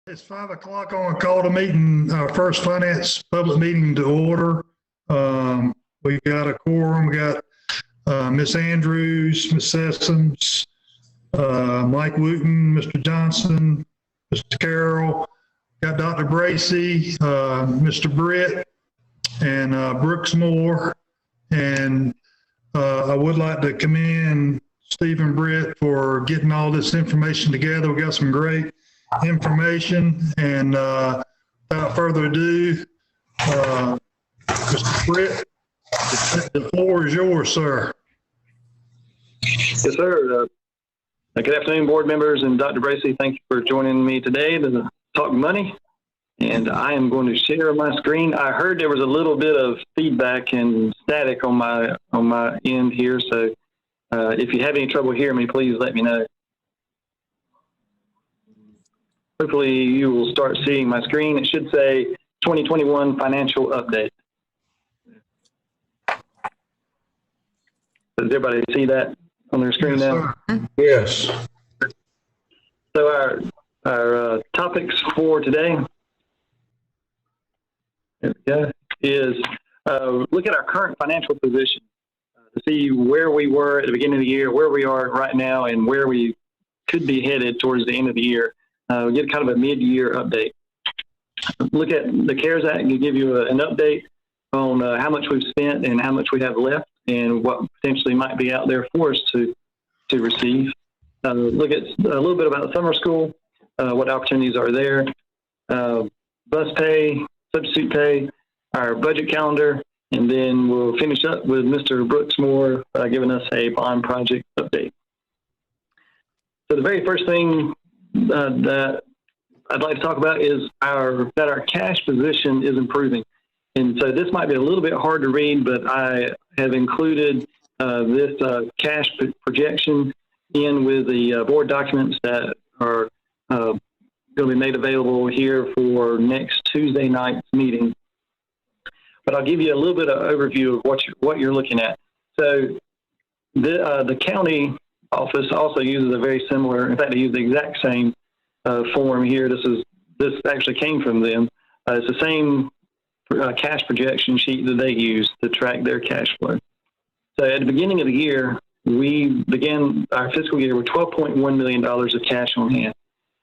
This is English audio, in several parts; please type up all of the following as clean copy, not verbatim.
It's 5 o'clock. on a call to meeting, our first finance public meeting to order. We got a quorum. We got Miss Andrews, Miss Sessoms, Mike Wooten, Mr. Johnston, Mr. Carroll, got Dr. Bracy, Mr. Britt, and Brooks Moore. And I would like to commend Stephen Britt for getting all this information together. We got some great information, and without further ado, Mr. Britt, the floor is yours, sir. Yes, sir. Good afternoon, board members, and Dr. Bracy. Thank you for joining me today to talk money. And I am going to share my screen. I heard there was a little bit of feedback and static on my end here, so if you have any trouble hearing me, please let me know. Hopefully you will start seeing my screen. It should say 2021 financial update. Does everybody see that on their screen now? Yes. So our topics for today, there we go, is look at our current financial position to see where we were at the beginning of the year, where we are right now, and where we could be headed towards the end of the year. We get kind of a mid-year update. Look at the CARES Act and give you an update on how much we've spent and how much we have left and what potentially might be out there for us to receive. Look at a little bit about summer school, what opportunities are there, bus pay, substitute pay, our budget calendar, and then we'll finish up with Mr. Brooks Moore giving us a bond project update. So the very first thing that I'd like to talk about is that our cash position is improving. And so this might be a little bit hard to read, but I have included this cash projection in with the board documents that are going to be made available here for next Tuesday night's meeting. But I'll give you a little bit of overview of what you're looking at. So the county office also uses a very similar, in fact, they use the exact same form here. This actually came from them. It's the same cash projection sheet that they use to track their cash flow. So at the beginning of the year, we began our fiscal year with $12.1 million of cash on hand.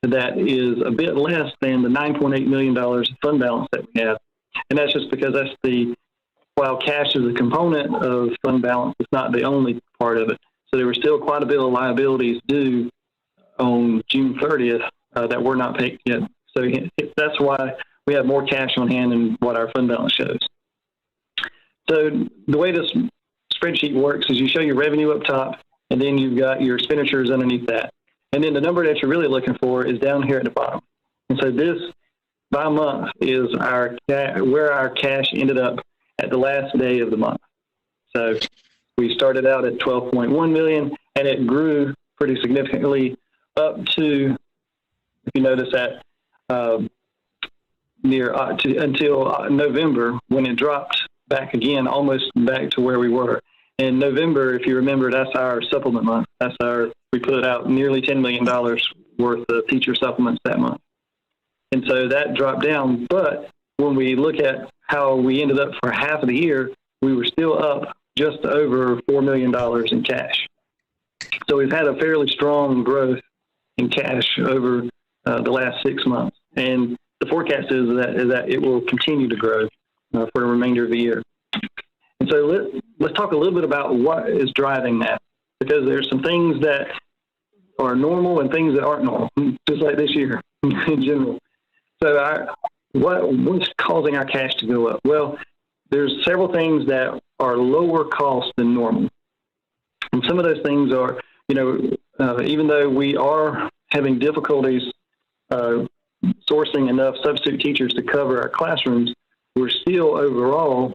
That is a bit less than the $9.8 million fund balance that we have. And that's just because while cash is a component of fund balance, it's not the only part of it. So there were still quite a bit of liabilities due on June 30th that were not paid yet. So that's why we have more cash on hand than what our fund balance shows. So the way this spreadsheet works is you show your revenue up top, and then you've got your expenditures underneath that. And then the number that you're really looking for is down here at the bottom. And so this, by month, is where our cash ended up at the last day of the month. So we started out at 12.1 million, and it grew pretty significantly up to, if you notice that, until November, when it dropped back again, almost back to where we were. In November, if you remember, that's our supplement month. We put out nearly $10 million worth of teacher supplements that month. And so that dropped down. But when we look at how we ended up for half of the year, we were still up just over $4 million in cash. So we've had a fairly strong growth in cash over the last 6 months. And the forecast is that it will continue to grow for the remainder of the year. And so let's talk a little bit about what is driving that, because there's some things that are normal and things that aren't normal, just like this year in general. So what's causing our cash to go up? Well, there's several things that are lower cost than normal. And some of those things are, even though we are having difficulties sourcing enough substitute teachers to cover our classrooms, we're still overall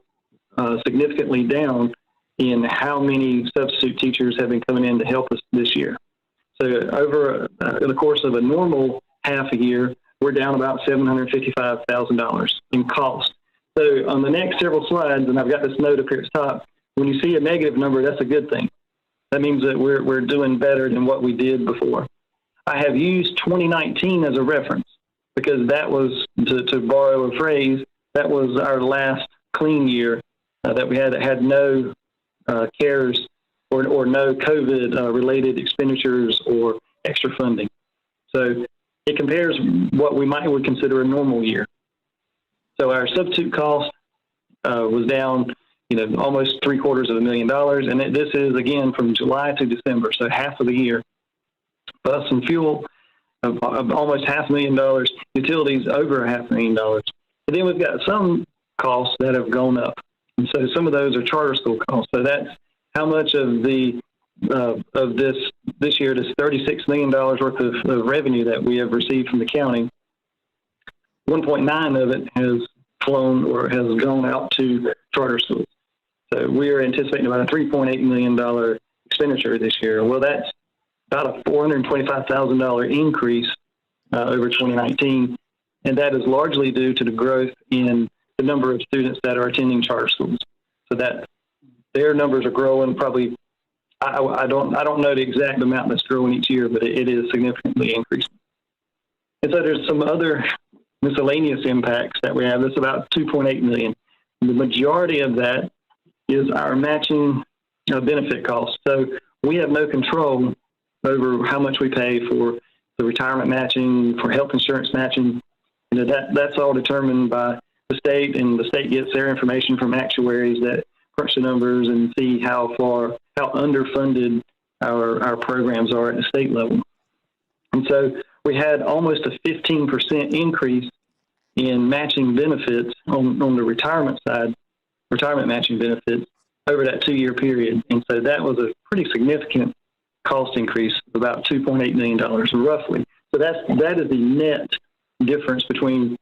significantly down in how many substitute teachers have been coming in to help us this year. So over the course of a normal half a year, we're down about $755,000 in cost. So on the next several slides, and I've got this note up here at the top, when you see a negative number, that's a good thing. That means that we're doing better than what we did before. I have used 2019 as a reference. because that was, to borrow a phrase, that was our last clean year that we had no CARES or no COVID-related expenditures or extra funding. So it compares what we would consider a normal year. So our substitute cost was down, almost $750,000, and this is again from July to December, so half of the year. Bus and fuel of almost $500,000, utilities over $500,000. And then we've got some costs that have gone up, and so some of those are charter school costs. So that's how much of this year, this $36 million worth of revenue that we have received from the county. 1.9 of it has flown or has gone out to charter schools. So we are anticipating about a $3.8 million expenditure this year. Well, that's about a $425,000 increase over 2019, and that is largely due to the growth in the number of students that are attending charter schools. So that their numbers are growing. Probably, I don't know the exact amount that's growing each year, but it is significantly increasing. And so there's some other miscellaneous impacts that we have. That's about $2.8 million. The majority of that is our matching benefit costs. So we have no control over how much we pay for the retirement matching, for health insurance matching. That's all determined by the state, and the state gets their information from actuaries that crunch the numbers and see how underfunded our programs are at the state level. And so we had almost a 15% increase in matching benefits on the retirement side, retirement matching benefits over that 2-year period. And so that was a pretty significant cost increase of about $2.8 million roughly. So that is the net difference between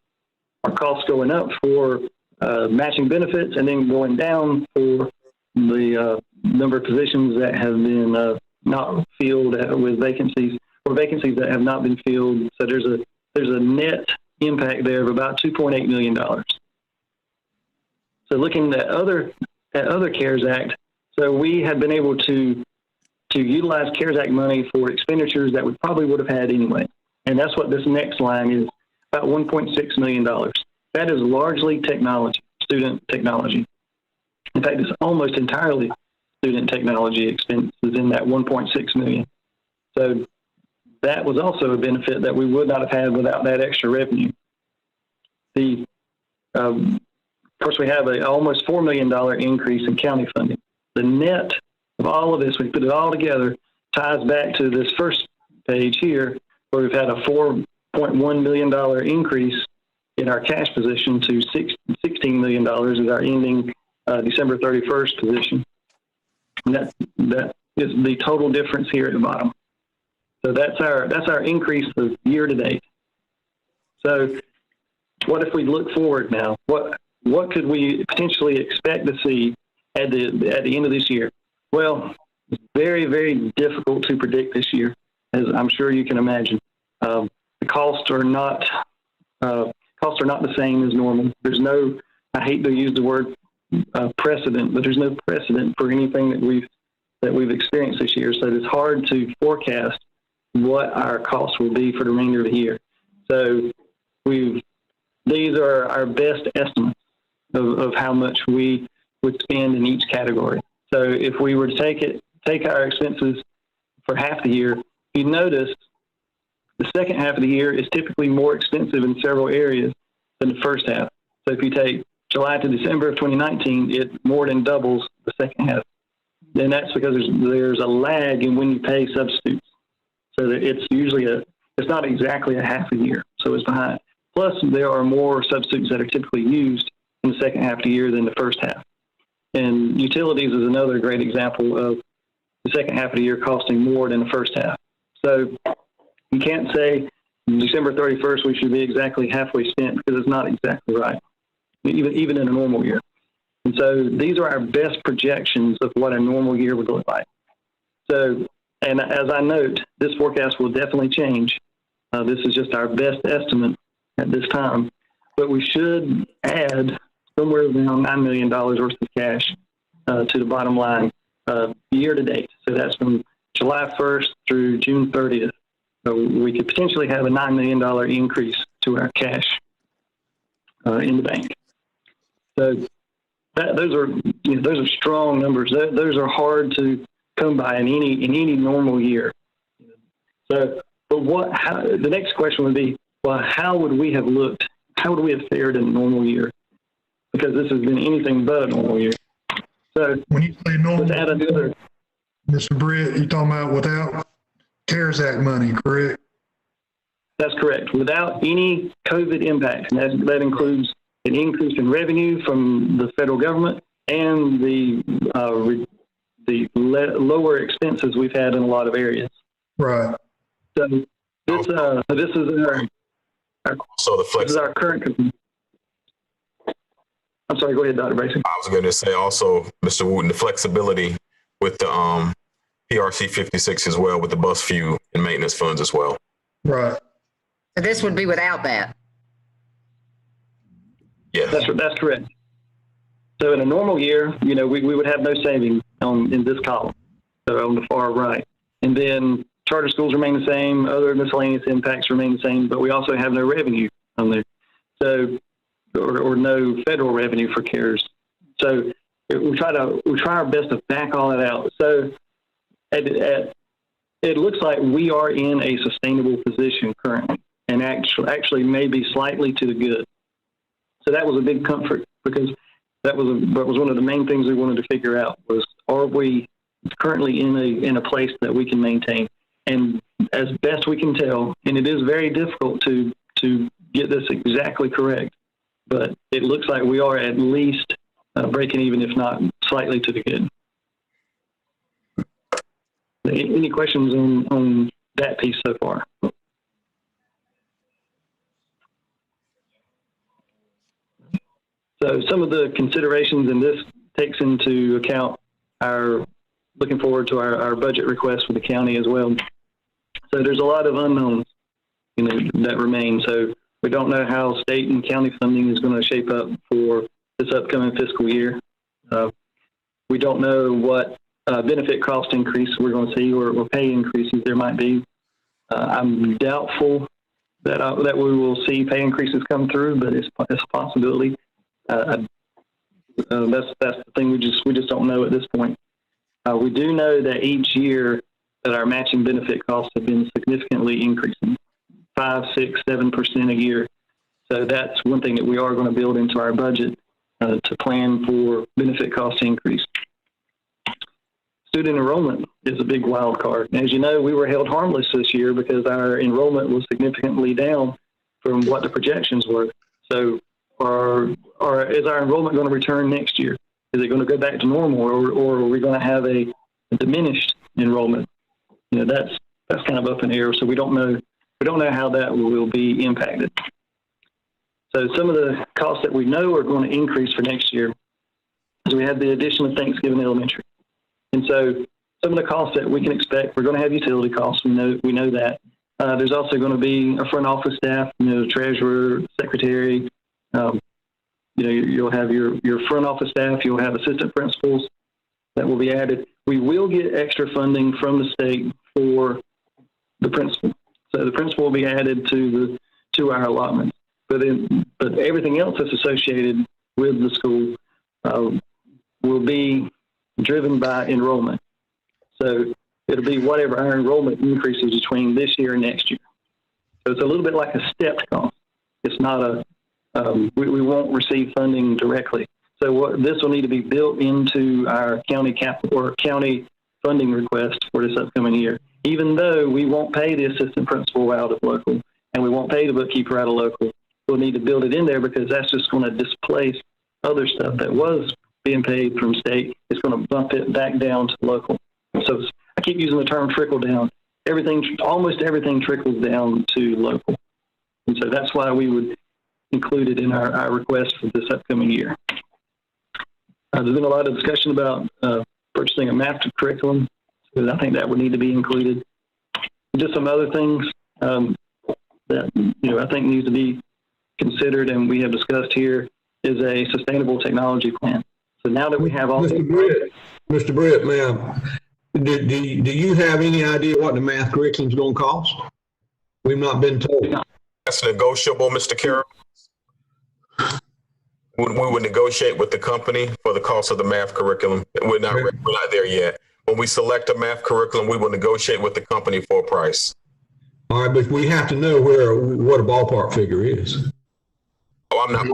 our costs going up for matching benefits and then going down for the number of positions that have been not filled with vacancies, or vacancies that have not been filled. So there's a net impact there of about $2.8 million. So looking at other CARES Act, so we had been able to utilize CARES Act money for expenditures that we probably would have had anyway. And that's what this next line is, about $1.6 million. That is largely technology, student technology. In fact, it's almost entirely student technology expenses in that $1.6 million. So that was also a benefit that we would not have had without that extra revenue. Of course, we have an almost $4 million increase in county funding. The net of all of this, we put it all together, ties back to this first page here, where we've had a $4.1 million increase in our cash position to $16 million is our ending December 31st position. And that is the total difference here at the bottom. So that's our increase of year to date. So what if we look forward now? What could we potentially expect to see at the end of this year? Well, it's very, very difficult to predict this year, as I'm sure you can imagine. The costs are not the same as normal. There's no, I hate to use the word precedent, but there's no precedent for anything that we've experienced this year. So it's hard to forecast what our costs will be for the remainder of the year. So these are our best estimates of how much we would spend in each category. So if we were to take our expenses for half the year, you notice the second half of the year is typically more expensive in several areas than the first half. So if you take July to December of 2019, it more than doubles the second half. And that's because there's a lag in when you pay substitutes. So that it's usually it's not exactly a half a year, so it's behind. Plus, there are more substitutes that are typically used in the second half of the year than the first half. And utilities is another great example of the second half of the year costing more than the first half. So you can't say December 31st we should be exactly halfway spent, because it's not exactly right, even in a normal year. And so these are our best projections of what a normal year would look like. So, and as I note, this forecast will definitely change. This is just our best estimate at this time, but we should add somewhere around $9 million worth of cash to the bottom line year to date. So that's from July 1st through June 30th. So we could potentially have a $9 million increase to to our cash in the bank. So those are strong numbers. Those are hard to come by in any normal year. So, but the next question would be, well, how would we have looked? How would we have fared in a normal year? Because this has been anything but a normal year. So when you say normal, let's add another. Mr. Britt, you're talking about without CARES Act money, correct? That's correct. Without any COVID impact, and that includes an increase in revenue from the federal government and the lower expenses we've had in a lot of areas. Right. So this is our current. I'm sorry. Go ahead, Dr. Bracey. I was going to say also, Mr. Wooten, the flexibility with the PRC 56 as well, with the bus fuel and maintenance funds as well. Right. So this would be without that. Yes. That's correct. So in a normal year, we would have no savings in this column, so on the far right. And then charter schools remain the same, other miscellaneous impacts remain the same, but we also have no revenue on there. So, or no federal revenue for CARES. So we try our best to back all that out. So it looks like we are in a sustainable position currently, and actually maybe slightly to the good. So that was a big comfort, because that was one of the main things we wanted to figure out was, are we currently in a place that we can maintain? And as best we can tell, and it is very difficult to get this exactly correct, but it looks like we are at least breaking even, if not slightly to the good. Any questions on that piece so far? So some of the considerations in this takes into account looking forward to our budget request for the county as well. So there's a lot of unknowns, that remain. So we don't know how state and county funding is going to shape up for this upcoming fiscal year. We don't know what benefit cost increase we're going to see, or pay increases there might be. I'm doubtful that we will see pay increases come through, but it's a possibility. That's the thing. We just don't know at this point. We do know that each year that our matching benefit costs have been significantly increasing, 5, 6, 7% a year. So that's one thing that we are going to build into our budget to plan for benefit cost increase. Student enrollment is a big wild card. As you know, we were held harmless this year because our enrollment was significantly down from what the projections were. So is our enrollment going to return next year? Is it going to go back to normal, or are we going to have a diminished enrollment? That's kind of up in the air. So we don't know how that will be impacted. So some of the costs that we know are going to increase for next year is we have the addition of Thanksgiving Elementary. And so some of the costs that we can expect, we're going to have utility costs. We know that. There's also going to be a front office staff, treasurer, secretary. You'll have your front office staff. You'll have assistant principals that will be added. We will get extra funding from the state for the principal. So the principal will be added to our allotments. But everything else that's associated with the school will be driven by enrollment. So it'll be whatever our enrollment increases between this year and next year. So it's a little bit like a stepped cost. It's not we won't receive funding directly. So this will need to be built into our county capital or county funding request for this upcoming year. Even though we won't pay the assistant principal out of local and we won't pay the bookkeeper out of local, we'll need to build it in there because that's just going to displace other stuff that was being paid from state. It's going to bump it back down to local. So I keep using the term trickle down. Almost everything trickles down to local. And so that's why we would include it in our request for this upcoming year. There's been a lot of discussion about purchasing a math curriculum. So I think that would need to be included. Just some other things that I think needs to be considered and we have discussed here is a sustainable technology plan. So now that we have all Mr. Britt, ma'am, do you have any idea what the math curriculum is going to cost? We've not been told. That's negotiable, Mr. Carroll. We would negotiate with the company for the cost of the math curriculum. We're not there yet. When we select a math curriculum, we will negotiate with the company for a price. All right, but we have to know what a ballpark figure is. Oh, I'm not.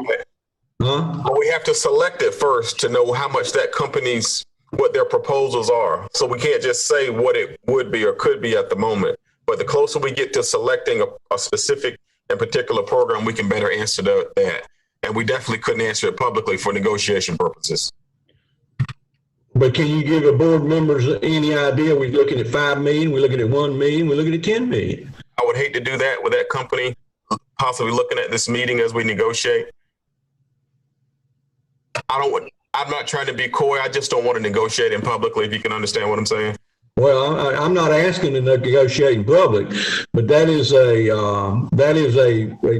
Huh? But we have to select it first to know how much that company's, what their proposals are. So we can't just say what it would be or could be at the moment. But the closer we get to selecting a specific and particular program, we can better answer that. And we definitely couldn't answer it publicly for negotiation purposes. But can you give the board members any idea? We're looking at 5 million, we're looking at 1 million, we're looking at 10 million. I would hate to do that with that company, possibly looking at this meeting as we negotiate. I'm not trying to be coy. I just don't want to negotiate in publicly, if you can understand what I'm saying. Well, I'm not asking to negotiate in public, but that is a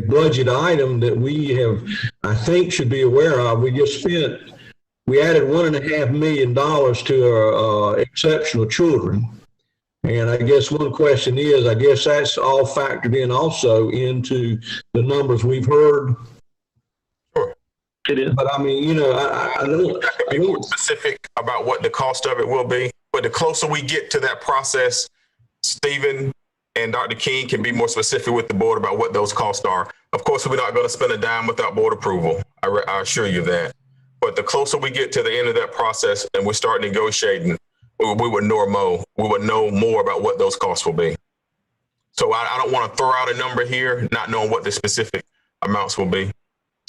budget item that we have, I think, should be aware of. We added $1.5 million to our exceptional children. And I guess one question is, I guess that's all factored in also into the numbers we've heard. Sure. It is. But I mean, I could be more specific about what the cost of it will be. But the closer we get to that process, Stephen and Dr. King can be more specific with the board about what those costs are. Of course, we're not going to spend a dime without board approval. I assure you that. But the closer we get to the end of that process and we start negotiating, we would know more about what those costs will be. So I don't want to throw out a number here, not knowing what the specific amounts will be.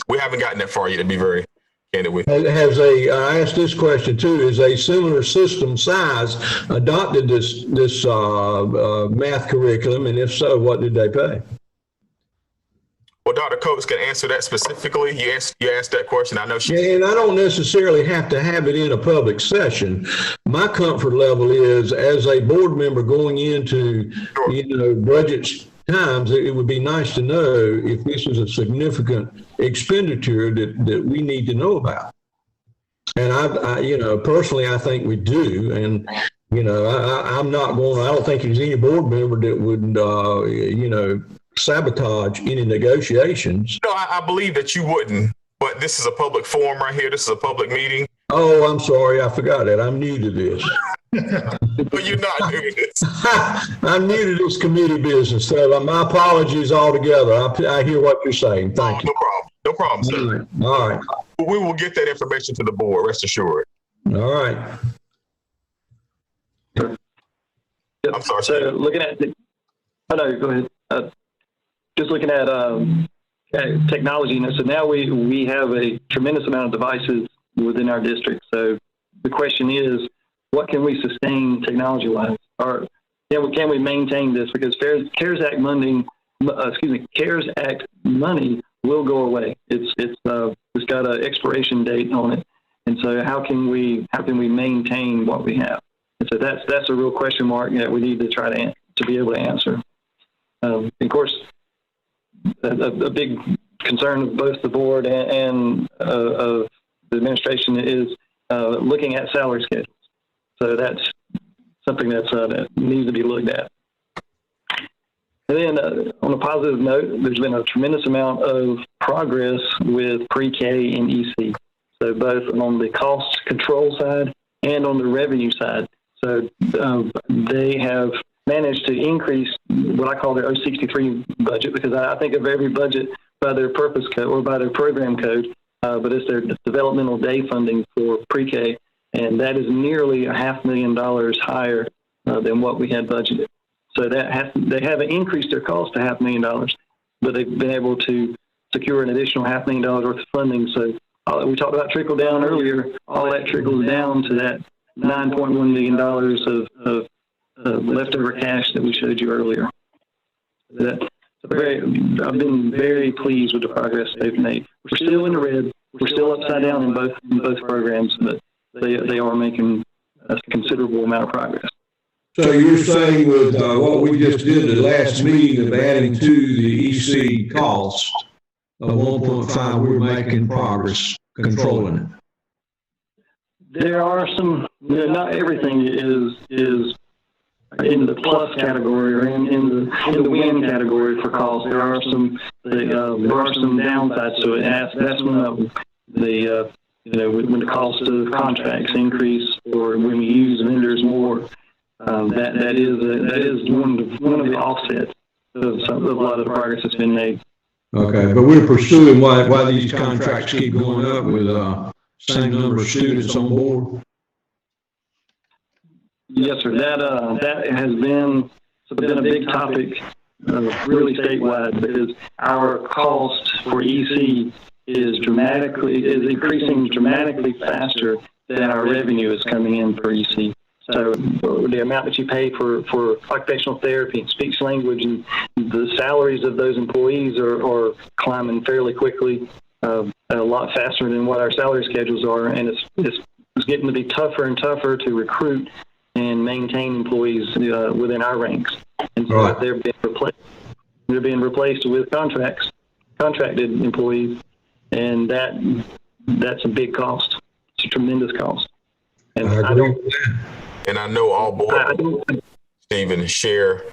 We haven't gotten that far yet, to be very candid with you. I asked this question too, is a similar system size adopted this math curriculum, and if so, what did they pay? Well, Dr. Coates can answer that specifically. You asked that question. I know she. Yeah, and I don't necessarily have to have it in a public session. My comfort level is, as a board member going into, budget times, it would be nice to know if this is a significant expenditure that we need to know about. And I personally, I think we do. And, I don't think there's any board member that would, sabotage any negotiations. No, I believe that you wouldn't, but this is a public forum right here. This is a public meeting. Oh, I'm sorry. I forgot that. I'm new to this. But you're not doing this. I'm new to this committee business, so my apologies altogether. I hear what you're saying. Thank you. No problem, sir. All right. We will get that information to the board, rest assured. All right. I'm sorry. So looking at go ahead. Just looking at technology, so now we have a tremendous amount of devices within our district. So the question is, what can we sustain technology-wise, or can we maintain this? Because CARES Act money will go away. It's got an expiration date on it, and so how can we maintain what we have? And so that's a real question mark that we need to try to be able to answer. Of course, a big concern of both the board and of the administration is looking at salary schedules. So that's something that needs to be looked at. And then on a positive note, there's been a tremendous amount of progress with pre-K and EC. So both on the cost control side and on the revenue side. So they have managed to increase what I call their 063 budget, because I think of every budget by their purpose code or by their program code, but it's their developmental day funding for pre-K, and that is nearly $500,000 higher than what we had budgeted. So they haven't increased their cost to $500,000, but they've been able to secure an additional $500,000 worth of funding. So we talked about trickle down earlier. All that trickles down to that $9.1 million of leftover cash that we showed you earlier. I've been very pleased with the progress they've made. We're still in the red. We're still upside down in both programs, but they are making a considerable amount of progress. So you're saying with what we just did the last meeting of adding to the EC cost of 1.5, we're making progress controlling it? There are some, not everything is into the plus category or in the win category for costs. There are some downsides to it, and that's when when the cost of contracts increase or when we use vendors more. That is one of the offsets of a lot of the progress that's been made. Okay, but we're pursuing why these contracts keep going up with same number of students on board. Yes, sir. That has been a big topic, really statewide, because our cost for EC is increasing dramatically faster than our revenue is coming in for EC. So the amount that you pay for occupational therapy and speech language and the salaries of those employees are climbing fairly quickly, a lot faster than what our salary schedules are, and it's getting to be tougher and tougher to recruit and maintain employees within our ranks. And so right. They're being replaced with contracted employees, and that's a big cost. It's a tremendous cost. And I agree with that. And I know all board, Stephen, share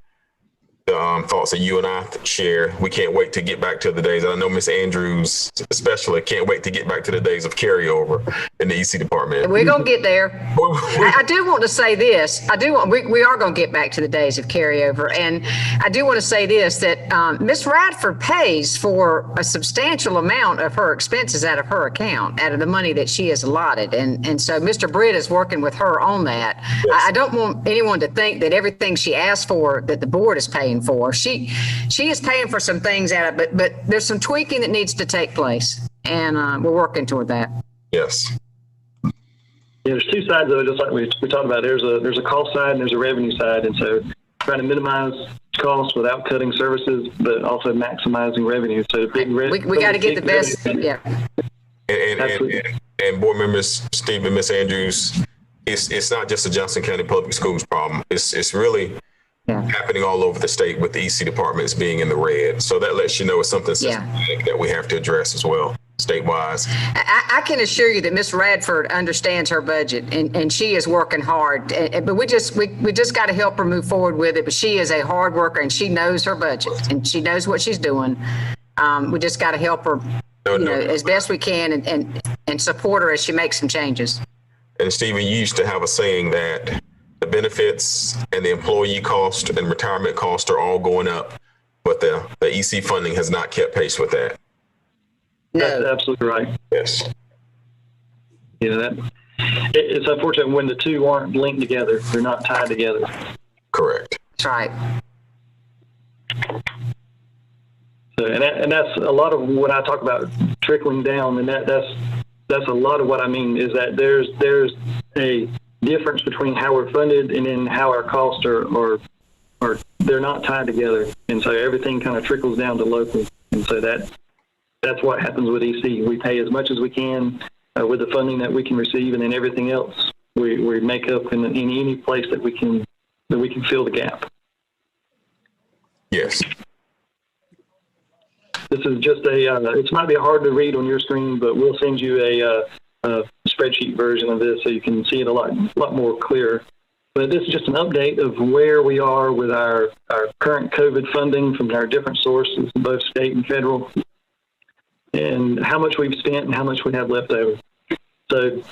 the thoughts that you and I share. We can't wait to get back to the days. I know Ms. Andrews especially can't wait to get back to the days of carryover in the EC department. We're going to get there. I do want to say this. We are going to get back to the days of carryover. And I do want to say this, that Ms. Radford pays for a substantial amount of her expenses out of her account, out of the money that she has allotted. And so Mr. Britt is working with her on that. Yes. I don't want anyone to think that everything she asked for that the board is paying for. She is paying for some things out of it, but there's some tweaking that needs to take place, and we're working toward that. Yes. Yeah, there's two sides of it, just like we talked about. There's a cost side and there's a revenue side, and so trying to minimize costs without cutting services, but also maximizing revenue. So we got to get the best. Yeah. And board members, Steve and Ms. Andrews, it's not just a Johnston County Public Schools problem. It's really happening all over the state with the EC departments being in the red. So that lets you know it's something systematic that we have to address as well, statewide. I can assure you that Ms. Radford understands her budget, and she is working hard. But we just got to help her move forward with it. But she is a hard worker, and she knows her budget, and she knows what she's doing. We just got to help her, as best we can, and support her as she makes some changes. And Stephen, you used to have a saying that the benefits and the employee cost and retirement cost are all going up, but the EC funding has not kept pace with that. No. That's absolutely right. Yes. It's unfortunate when the two aren't linked together. They're not tied together. Correct. That's right. So, and that's a lot of when I talk about trickling down, and that's a lot of what I mean is that there's a difference between how we're funded and then how our costs are they're not tied together, and so everything kind of trickles down to local, and so that's what happens with EC. We pay as much as we can with the funding that we can receive, and then everything else we make up in any place that we can fill the gap. Yes. This is just it might be hard to read on your screen, but we'll send you a spreadsheet version of this so you can see it a lot more clear. But this is just an update of where we are with our current COVID funding from our different sources, both state and federal, and how much we've spent and how much we have left over. So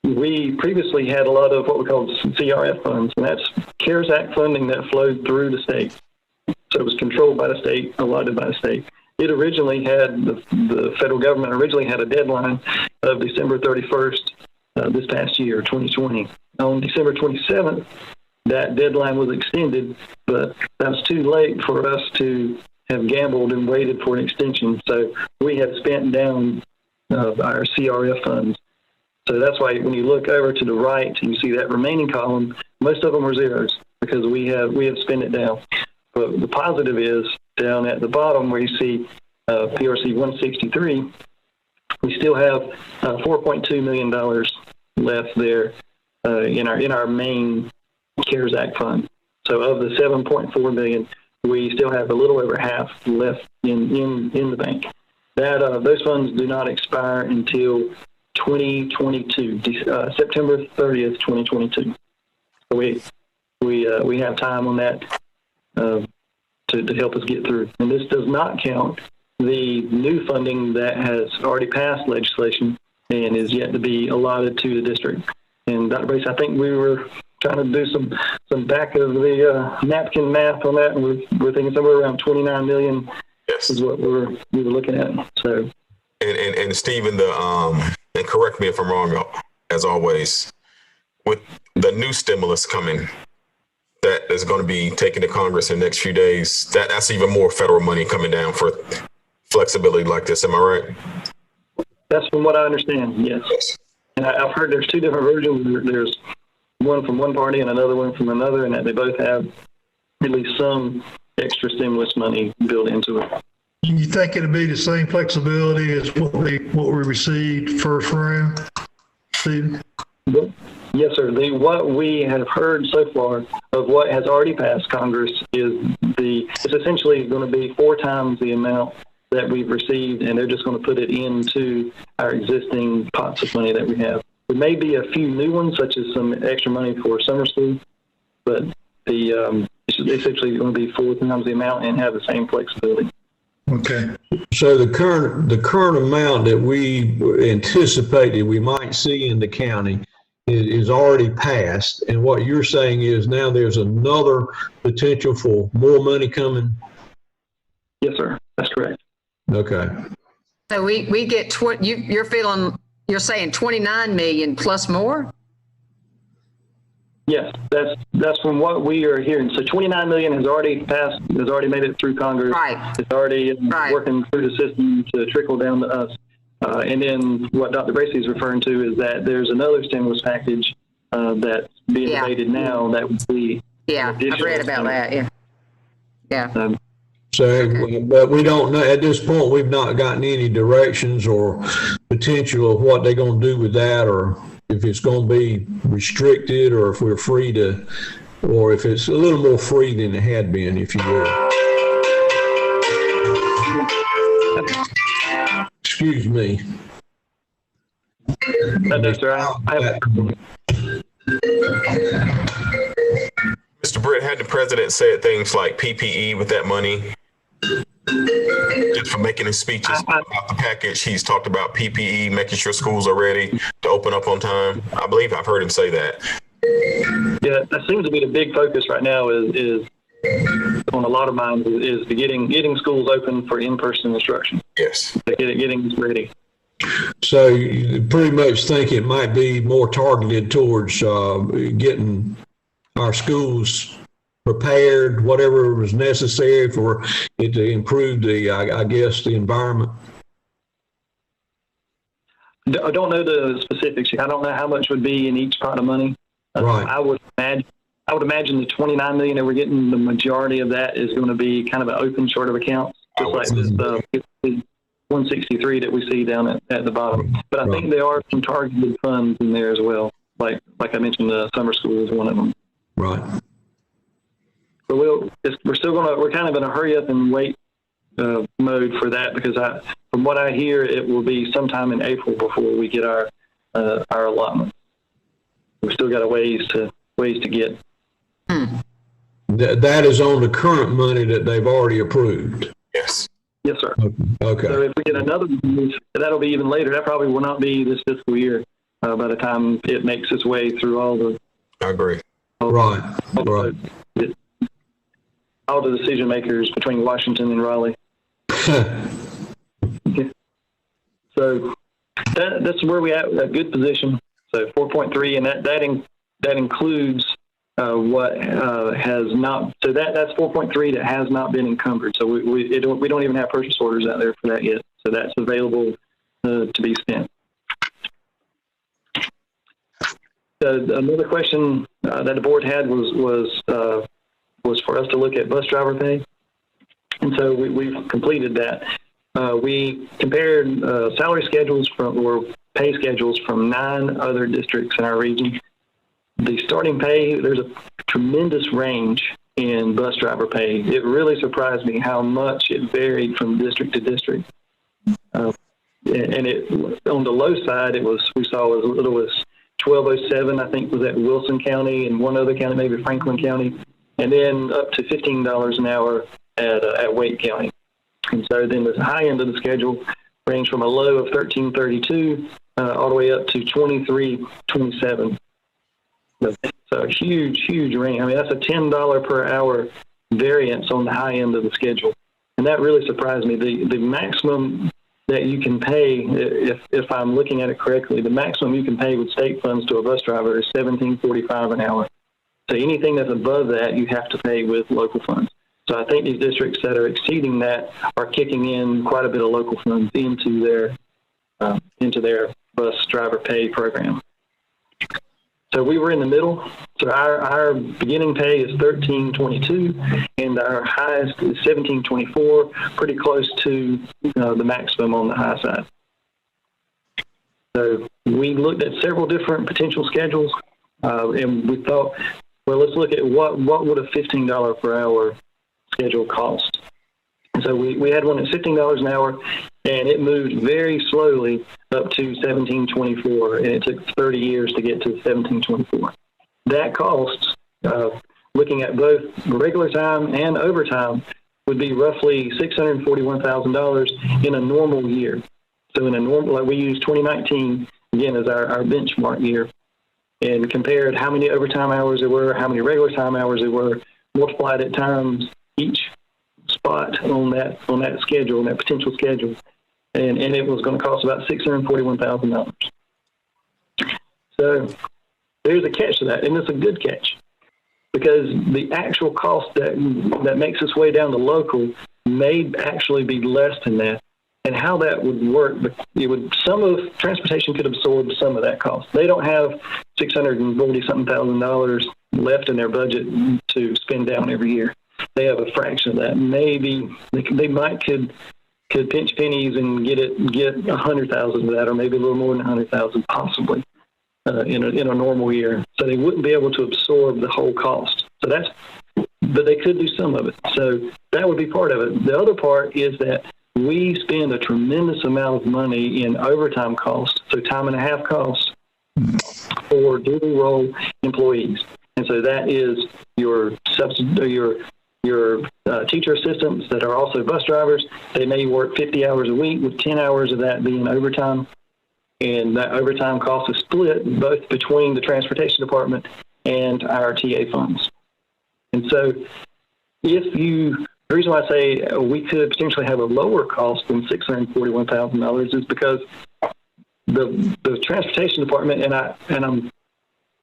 we previously had a lot of what we call CRF funds, and that's CARES Act funding that flowed through the state. So it was controlled by the state, allotted by the state. It originally had, the federal government originally had a deadline of December 31st this past year, 2020. On December 27th, that deadline was extended, but that was too late for us to have gambled and waited for an extension. So we had spent down our CRF funds. So that's why when you look over to the right, you see that remaining column, most of them are zeros because we have spent it down. But the positive is down at the bottom where you see PRC 163, we still have $4.2 million left there in our main CARES Act fund. So of the $7.4 million, we still have a little over half left in the bank. That those funds do not expire until 2022, September 30th, 2022. So we have time on that to help us get through. And this does not count the new funding that has already passed legislation and is yet to be allotted to the district. And Dr. Brace, I think we were trying to do some back of the napkin math on that, and we're thinking somewhere around 29 million. Yes. Is what we were looking at. So, and Stephen, and correct me if I'm wrong, as always, with the new stimulus coming that is going to be taken to Congress in the next few days, that's even more federal money coming down for flexibility like this. Am I right? That's from what I understand, yes. And I've heard there's two different versions. There's one from one party and another one from another, and that they both have at least some extra stimulus money built into it. You think it'll be the same flexibility as what we received first round, Stephen? Yes, sir. What we have heard so far of what has already passed Congress is it's essentially going to be 4 times the amount that we've received, and they're just going to put it into our existing pots of money that we have. There may be a few new ones, such as some extra money for summer school, but it's essentially going to be 4 times the amount and have the same flexibility. Okay. So the current amount that we anticipated we might see in the county is already passed, and what you're saying is now there's another potential for more money coming? Yes, sir. That's correct. Okay. So we get you're saying 29 million plus more? Yes, that's from what we are hearing. So 29 million has already passed, has already made it through Congress. Right. It's already working through the system to trickle down to us. And then what Dr. Bracey is referring to is that there's another stimulus package that's being debated now that would be. Yeah, I've read about that. Yeah. Yeah. But we don't know, at this point, we've not gotten any directions or potential of what they're going to do with that, or if it's going to be restricted, or if we're free to, or if it's a little more free than it had been, if you will. Excuse me. That's right. Mr. Britt, had the president said things like PPE with that money? Just for making his speeches about the package, he's talked about PPE, making sure schools are ready to open up on time. I believe I've heard him say that. Yeah, that seems to be the big focus right now is on a lot of minds is getting schools open for in-person instruction. Yes. Getting ready. So you pretty much think it might be more targeted towards getting our schools prepared, whatever was necessary for it to improve I guess, the environment. I don't know the specifics. I don't know how much would be in each pot of money. Right. I would imagine the 29 million that we're getting, the majority of that is going to be kind of an open short of accounts, just like this 163 that we see down at the bottom. But I think there are some targeted funds in there as well. Like I mentioned, the summer school is one of them. Right. But we're kind of in a hurry up and wait mode for that, because from what I hear, it will be sometime in April before we get our allotment. We've still got a ways to get. That is on the current money that they've already approved. Yes. Yes, sir. Okay. So if we get another one, that'll be even later. That probably will not be this fiscal year by the time it makes its way through all the. I agree. Right. All the decision makers between Washington and Raleigh. So that's where we at, a good position. So 4.3, and that includes what has not. So that's 4.3 that has not been encumbered. So we don't even have purchase orders out there for that yet. So that's available to be spent. Another question that the board had was for us to look at bus driver pay, and so we've completed that. We compared salary schedules or pay schedules from 9 other districts in our region. The starting pay, there's a tremendous range in bus driver pay. It really surprised me how much it varied from district to district. And it on the low side, we saw as little as $12.07, I think, was at Wilson County and one other county, maybe Franklin County, and then up to $15 an hour at Wake County. And so then the high end of the schedule ranged from a low of $13.32 all the way up to $23.27. So a huge range. I mean, that's a $10 per hour variance on the high end of the schedule. And that really surprised me. The maximum that you can pay, if I'm looking at it correctly, the maximum you can pay with state funds to a bus driver is $17.45 an hour. So anything that's above that, you have to pay with local funds. So I think these districts that are exceeding that are kicking in quite a bit of local funds into their bus driver pay program. So we were in the middle. So our beginning pay is $13.22, and our highest is $17.24, pretty close to the maximum on the high side. So we looked at several different potential schedules, and we thought, well, let's look at what would a $15 per hour schedule cost. And so we had one at $15 an hour, and it moved very slowly up to $17.24, and it took 30 years to get to $17.24. That cost, looking at both regular time and overtime, would be roughly $641,000 in a normal year. So in a normal, like we use 2019 again as our benchmark year, and compared how many overtime hours there were, how many regular time hours there were, multiplied it times each spot on that schedule, on that potential schedule, and it was going to cost about $641,000. So there's a catch to that, and it's a good catch, because the actual cost that makes its way down to local may actually be less than that. And how that would work, some of transportation could absorb some of that cost. They don't have $640,000 left in their budget to spend down every year. They have a fraction of that. Maybe they could pinch pennies and get $100,000 of that, or maybe a little more than $100,000, possibly in a normal year. So they wouldn't be able to absorb the whole cost. But they could do some of it. So that would be part of it. The other part is that we spend a tremendous amount of money in overtime costs, so time and a half costs for dual role employees. And so that is your teacher assistants that are also bus drivers. They may work 50 hours a week, with 10 hours of that being overtime. And that overtime cost is split both between the transportation department and our TA funds. And so the reason why I say we could potentially have a lower cost than $641,000 is because the transportation department, and I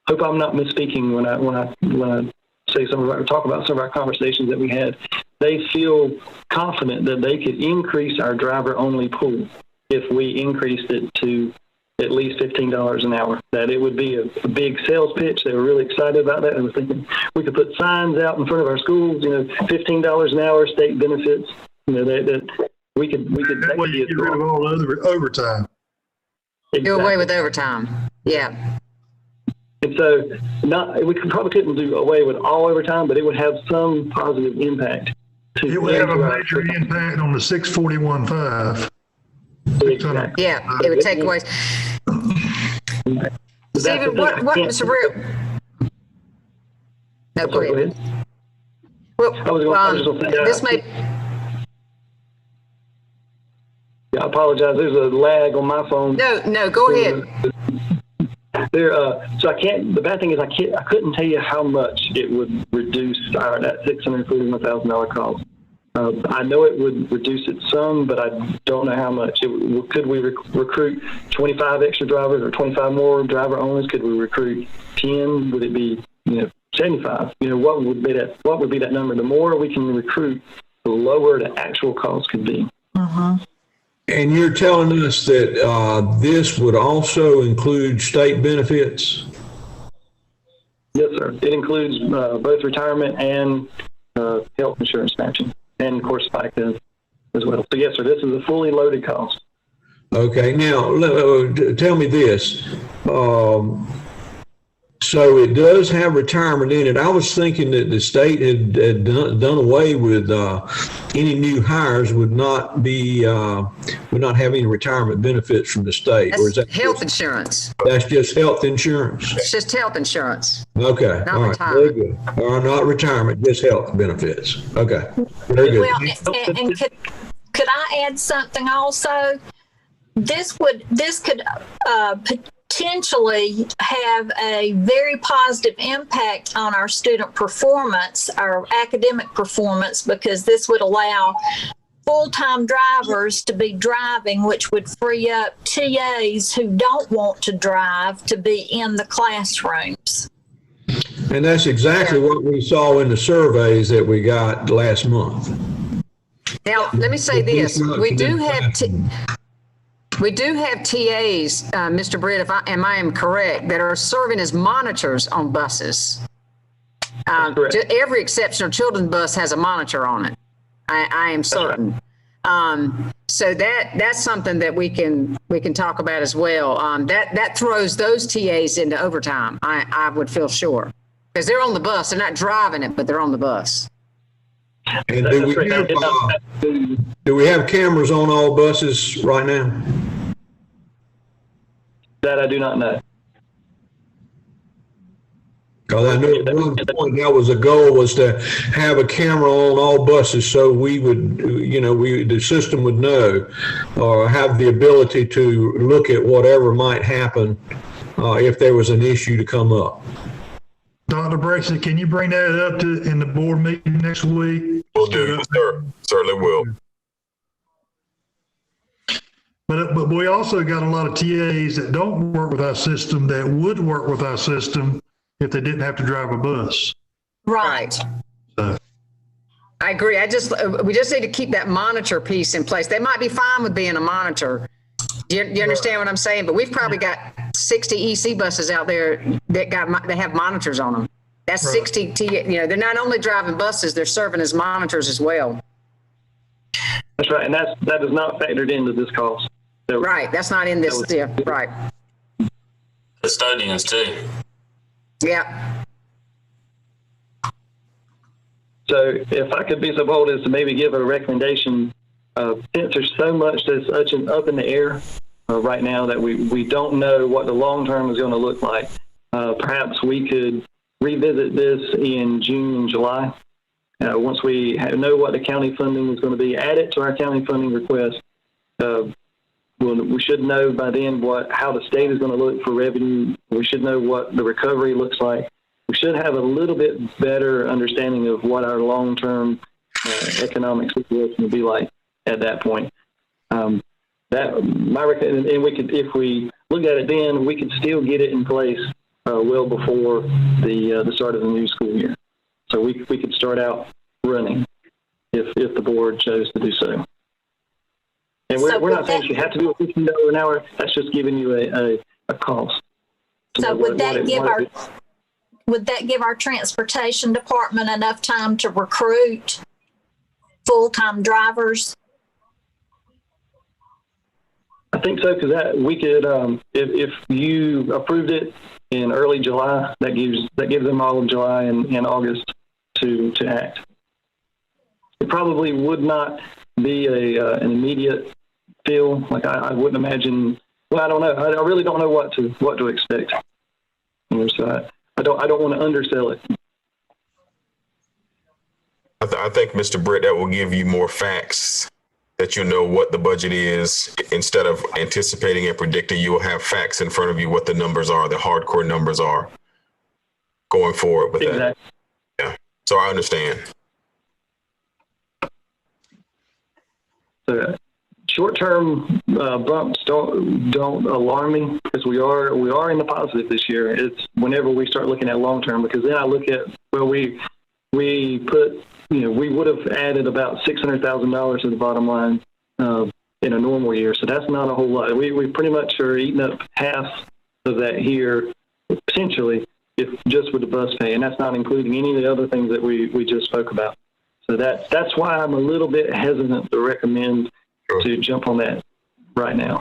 hope I'm not misspeaking when I say talk about some of our conversations that we had. They feel confident that they could increase our driver-only pool if we increased it to at least $15 an hour. That it would be a big sales pitch. They were really excited about that. They were thinking we could put signs out in front of our schools, $15 an hour, state benefits, that we could. That way you get rid of all other overtime. Exactly. Do away with overtime. Yeah. And so we probably couldn't do away with all overtime, but it would have some positive impact. It would have a major impact on the 641.5. Exactly. Yeah, it would take away. Stephen, what Mr. Real? No, go ahead. Well, this may. Yeah, I apologize. There's a lag on my phone. No, go ahead. So I can't. The bad thing is I couldn't tell you how much it would reduce that $641,000 cost. I know it would reduce it some, but I don't know how much. Could we recruit 25 extra drivers or 25 more driver owners? Could we recruit 10? Would it be 75? What would be that number? The more we can recruit, the lower the actual cost could be. Uh-huh. And you're telling us that this would also include state benefits? Yes, sir. It includes both retirement and health insurance matching, and of course FICA as well. So yes, sir, this is a fully loaded cost. Okay. Now, tell me this. So it does have retirement in it. I was thinking that the state had done away with any new hires would not have any retirement benefits from the state. Or is That's that health insurance. That's just health insurance. It's just health insurance. Okay. Not All right. retirement. Very good. Or not retirement, just health benefits. Okay. Very good. Well, and could I add something also? This could potentially have a very positive impact on our student performance, our academic performance, because this would allow full-time drivers to be driving, which would free up TAs who don't want to drive to be in the classrooms. And that's exactly what we saw in the surveys that we got last month. Now, let me say this. We do have TAs, Mr. Britt, if I am correct, that are serving as monitors on buses. Every exceptional children's bus has a monitor on it. I am certain. So that's something that we can talk about as well. That throws those TAs into overtime. I would feel sure, because they're on the bus. They're not driving it, but they're on the bus. And do we have cameras on all buses right now? That I do not know. Because I know at one point that was a goal, was to have a camera on all buses, so we would, the system would know or have the ability to look at whatever might happen if there was an issue to come up. Dr. Braxton, can you bring that up in the board meeting next week? Will do, yes, sir. Certainly will. But we also got a lot of TAs that don't work with our system that would work with our system if they didn't have to drive a bus. Right. So. I agree. We just need to keep that monitor piece in place. They might be fine with being a monitor. Do you understand what I'm saying? But we've probably got 60 EC buses out there that have monitors on them. That's right. 60 they're not only driving buses, they're serving as monitors as well. That's right. And that is not factored into this cost. So, right. That's not in this. Right. Custodians too. Yeah. So if I could be so bold as to maybe give a recommendation, since there's so much that's up in the air right now that we don't know what the long term is going to look like, perhaps we could revisit this in June and July. Once we know what the county funding is going to be, add it to our county funding request. We should know by then how the state is going to look for revenue. We should know what the recovery looks like. We should have a little bit better understanding of what our long-term economic situation will be like at that point. And we could, if we look at it then, we could still get it in place well before the start of the new school year. So we could start out running if the board chose to do so. And we're not saying you have to do a $15 an hour. That's just giving you a cost. So would that give our transportation department enough time to recruit full-time drivers? I think so, because we could, if you approved it in early July, that gives them all of July and August to act. It probably would not be an immediate fill. Like I wouldn't imagine. Well, I don't know. I really don't know what to expect. So I don't want to undersell it. I think, Mr. Britt, that will give you more facts, that you know what the budget is. Instead of anticipating and predicting, you will have facts in front of you, what the numbers are, the hardcore numbers are going forward with that. Yeah. So I understand. So short-term bumps don't alarm me, because we are in the positive this year. It's whenever we start looking at long-term, because then I look at we put, we would have added about $600,000 to the bottom line in a normal year. So that's not a whole lot. We pretty much are eating up half of that here, potentially, if just with the bus pay, and that's not including any of the other things that we just spoke about. So that's why I'm a little bit hesitant to recommend to jump on that right now.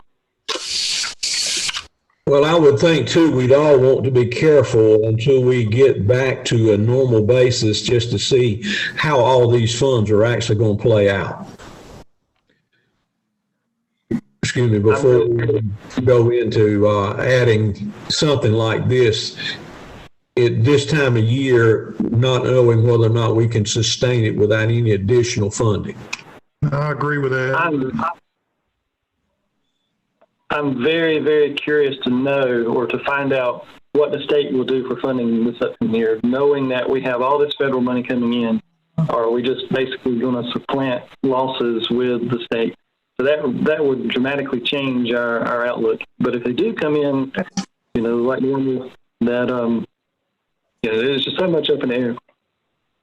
Well, I would think too, we'd all want to be careful until we get back to a normal basis just to see how all these funds are actually going to play out. Excuse me, before we go into adding something like this at this time of year, not knowing whether or not we can sustain it without any additional funding. I agree with that. I'm very, very curious to know or to find out what the state will do for funding this upcoming year, knowing that we have all this federal money coming in. Or are we just basically going to supplant losses with the state? So that would dramatically change our outlook. But if they do come in, like normal, that there's just so much up in the air.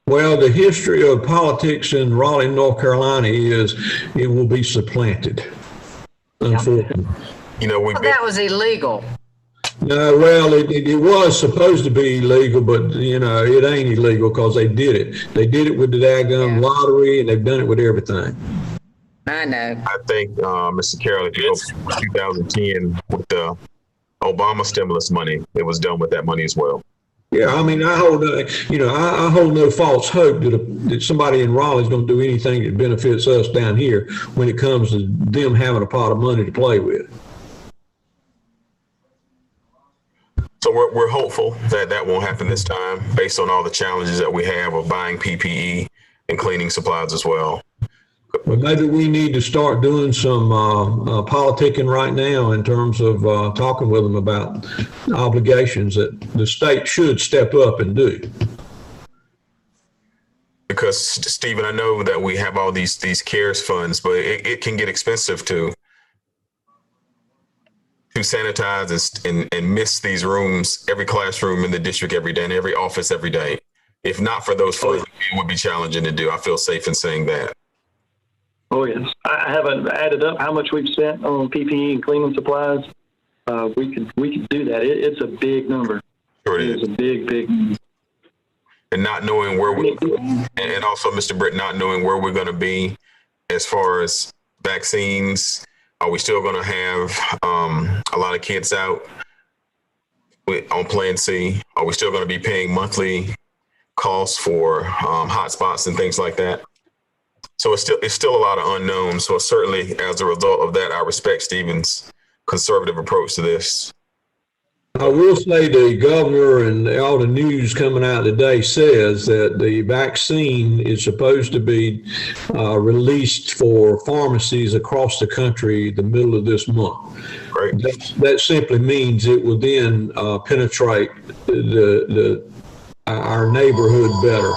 Well, the history of politics in Raleigh, North Carolina is it will be supplanted. Unfortunately. That was illegal. No, well, it was supposed to be illegal, but it ain't illegal because they did it. They did it with the daggum lottery, and they've done it with everything. I know. I think, Mr. Carroll, if you go to 2010 with the Obama stimulus money, it was done with that money as well. Yeah, I mean, I hold no false hope that somebody in Raleigh is going to do anything that benefits us down here when it comes to them having a pot of money to play with. So we're hopeful that won't happen this time, based on all the challenges that we have of buying PPE and cleaning supplies as well. But maybe we need to start doing some politicking right now in terms of talking with them about obligations that the state should step up and do. Because, Stephen, I know that we have all these CARES funds, but it can get expensive to sanitize and mist these rooms, every classroom in the district every day and every office every day. If not for those funds, it would be challenging to do. I feel safe in saying that. Oh, yes. I haven't added up how much we've spent on PPE and cleaning supplies. We could do that. It's a big number. Sure it is a big number. And not knowing where and also, Mr. Britt, not knowing where we're going to be as far as vaccines. Are we still going to have a lot of kids out on Plan C? Are we still going to be paying monthly costs for hotspots and things like that? So it's still a lot of unknowns. So certainly, as a result of that, I respect Stephen's conservative approach to this. I will say the governor and all the news coming out today says that the vaccine is supposed to be released for pharmacies across the country the middle of this month. Right. That simply means it will then penetrate our neighborhood better.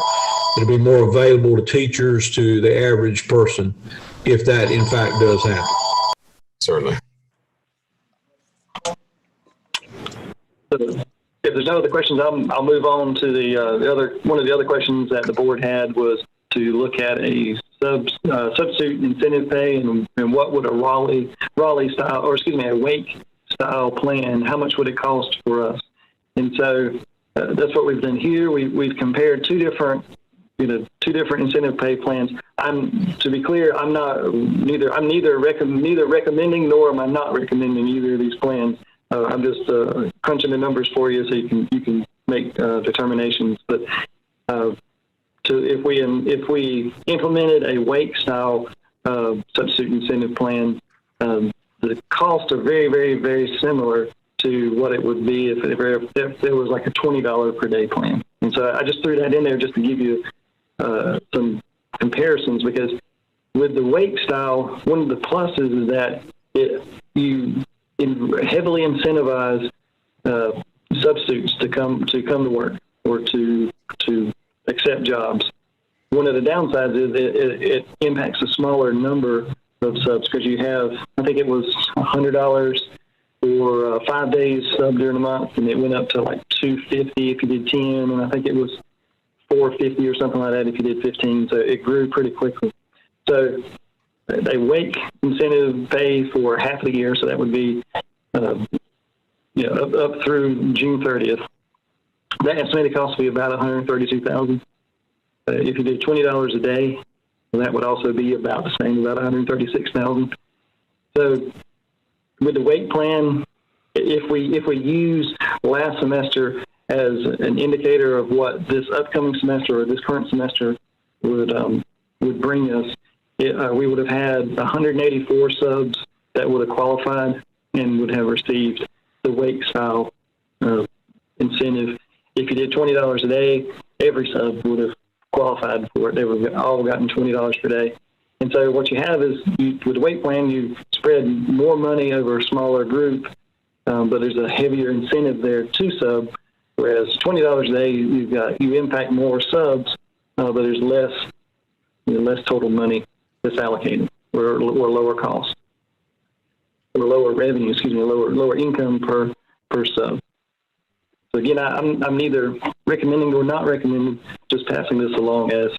It'll be more available to teachers, to the average person, if that in fact does happen. Certainly. So if there's no other questions, I'll move on to one of the other questions that the board had was to look at a substitute incentive pay and what would a Raleigh style, or excuse me, a Wake style plan, how much would it cost for us? And so that's what we've done here. We've compared two different incentive pay plans. To be clear, I'm neither recommending nor am I not recommending either of these plans. I'm just crunching the numbers for you so you can make determinations. But if we implemented a Wake style substitute incentive plan, the costs are very, very, very similar to what it would be if there was like a $20 per day plan. And so I just threw that in there just to give you some comparisons, because with the Wake style, one of the pluses is that you heavily incentivize substitutes to come to work or to accept jobs. One of the downsides is it impacts a smaller number of subs, because you have, I think it was $100 for 5 days sub during the month, and it went up to like $250 if you did 10, and I think it was $450 or something like that if you did 15. So it grew pretty quickly. So they Wake incentive pay for half of the year, so that would be up through June 30th. That estimated cost would be about $132,000. If you did $20 a day, that would also be about the same, about $136,000. So with the Wake plan, if we use last semester as an indicator of what this upcoming semester or this current semester would bring us, we would have had 184 subs that would have qualified and would have received the wake style incentive. If you did $20 a day, every sub would have qualified for it. They would have all gotten $20 per day. And so what you have is, with the wake plan, you spread more money over a smaller group, but there's a heavier incentive there to sub. Whereas $20 a day, you impact more subs, but there's less total money that's allocated, or lower cost, or lower revenue. Lower income per sub. So again, I'm neither recommending or not recommending, just passing this along as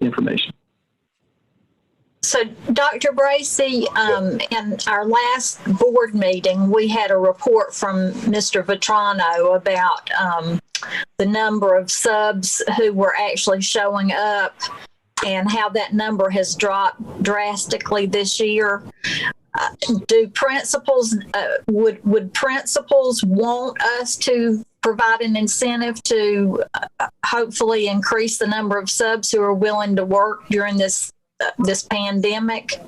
information. So, Dr. Bracy, in our last board meeting, we had a report from Mr. Vetrano about the number of subs who were actually showing up and how that number has dropped drastically this year. Do principals, would principals want us to provide an incentive to hopefully increase the number of subs who are willing to work during this pandemic?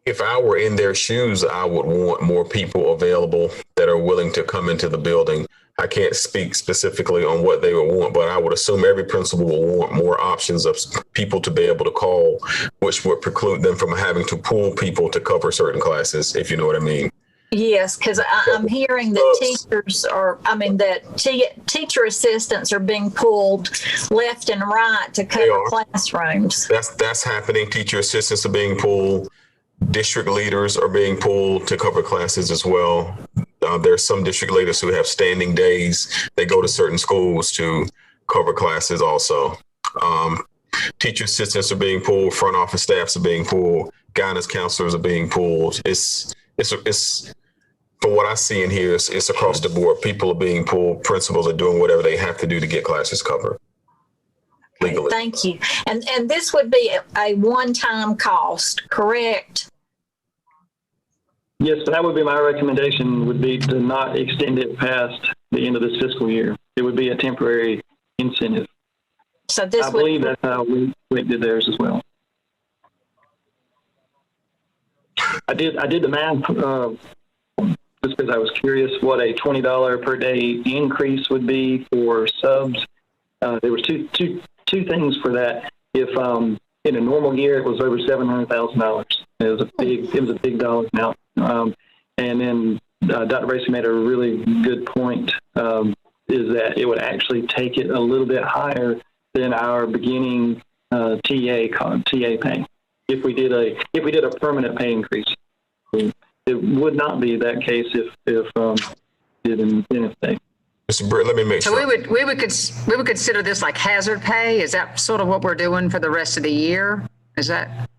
If I were in their shoes, I would want more people available that are willing to come into the building. I can't speak specifically on what they would want, but I would assume every principal will want more options of people to be able to call, which would preclude them from having to pool people to cover certain classes, if you know what I mean. Yes, because I'm hearing that teacher assistants are being pulled left and right to cover classrooms. That's happening. Teacher assistants are being pulled. District leaders are being pulled to cover classes as well. There's some district leaders who have standing days. They go to certain schools to cover classes also. Teacher assistants are being pulled. Front office staffs are being pulled. Guidance counselors are being pulled. It's from what I see in here, it's across the board. People are being pulled. Principals are doing whatever they have to do to get classes covered legally. Thank you. And this would be a one-time cost, correct? Yes, that would be my recommendation, would be to not extend it past the end of this fiscal year. It would be a temporary incentive. So this I believe that's how we did theirs as well. I did the math just because I was curious what a $20 per day increase would be for subs. There was two things for that. If in a normal year it was over $700,000, it was a big dollar amount. And then Dr. Bracy made a really good point, is that it would actually take it a little bit higher than our beginning TA pay. If we did a permanent pay increase, it would not be that case if did an incentive pay. Mr. Britt, let me make sure. So we would consider this like hazard pay. Is that sort of what we're doing for the rest of the year? Is that,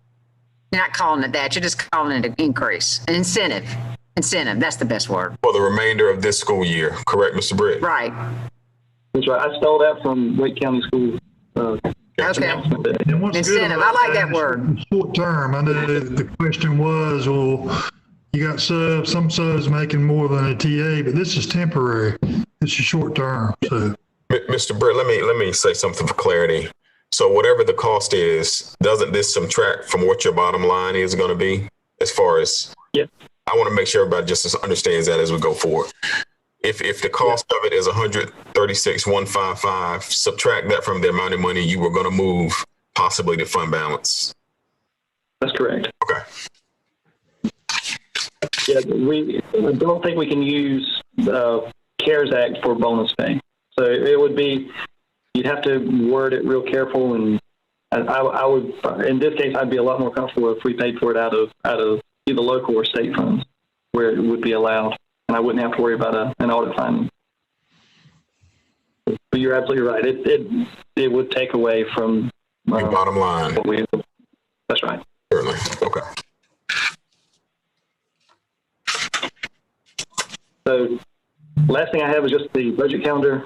you're not calling it that, you're just calling it an increase, an incentive. Incentive, that's the best word. For the remainder of this school year, correct, Mr. Britt? Right. That's right. I stole that from Wake County Schools. Okay. And what's good Incentive, about I like that that word. is short term. I know the question was, well, you got some subs making more than a TA, but this is temporary. It's a short term. So, Mr. Britt, let me say something for clarity. So whatever the cost is, doesn't this subtract from what your bottom line is going to be? As far as, yeah, I want to make sure everybody just understands that as we go forward. If the cost of it is $136,155, subtract that from the amount of money you were going to move possibly to fund balance. That's correct. Okay. Yeah, I don't think we can use the CARES Act for bonus pay. So it would be, you'd have to word it real careful, and I would, in this case, I'd be a lot more comfortable if we paid for it out of either local or state funds where it would be allowed, and I wouldn't have to worry about an audit finding. But you're absolutely right. It would take away from your bottom line. That's right. Certainly. Okay. So last thing I have is just the budget calendar.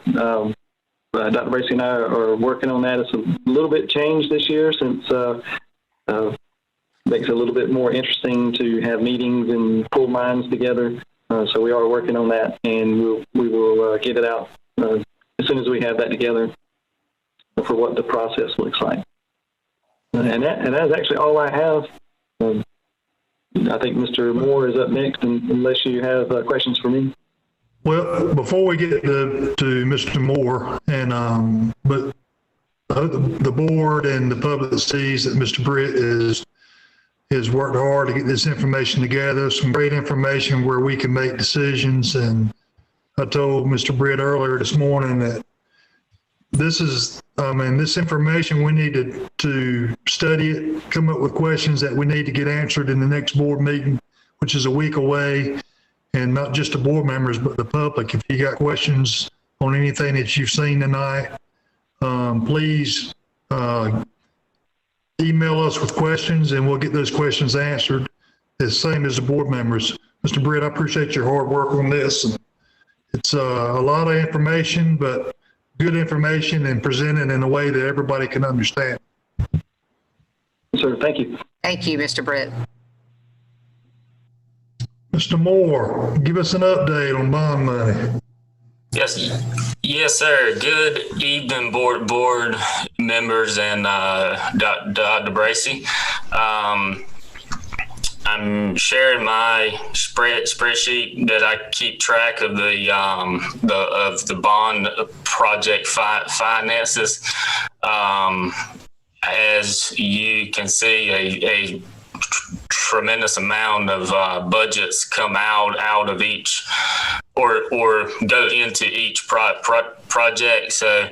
Dr. Bracy and I are working on that. It's a little bit changed this year since makes it a little bit more interesting to have meetings and pull minds together. So we are working on that, and we will get it out as soon as we have that together for what the process looks like. And that's actually all I have. I think Mr. Moore is up next, unless you have questions for me. Well, before we get to Mr. Moore, and but the board and the public sees that Mr. Britt has worked hard to get this information together, some great information where we can make decisions. And I told Mr. Britt earlier this morning that this is, this information, we need to study it, come up with questions that we need to get answered in the next board meeting, which is a week away. And not just the board members, but the public. If you got questions on anything that you've seen tonight, please email us with questions, and we'll get those questions answered, the same as the board members. Mr. Britt, I appreciate your hard work on this. And it's a lot of information, but good information and presented in a way that everybody can understand. Sir, thank you. Thank you, Mr. Britt. Mr. Moore, give us an update on bond money. Yes, sir. Good evening, board members and Dr. Bracy. I'm sharing my spreadsheet that I keep track of the bond project finances. As you can see, a tremendous amount of budgets come out of each or go into each project. So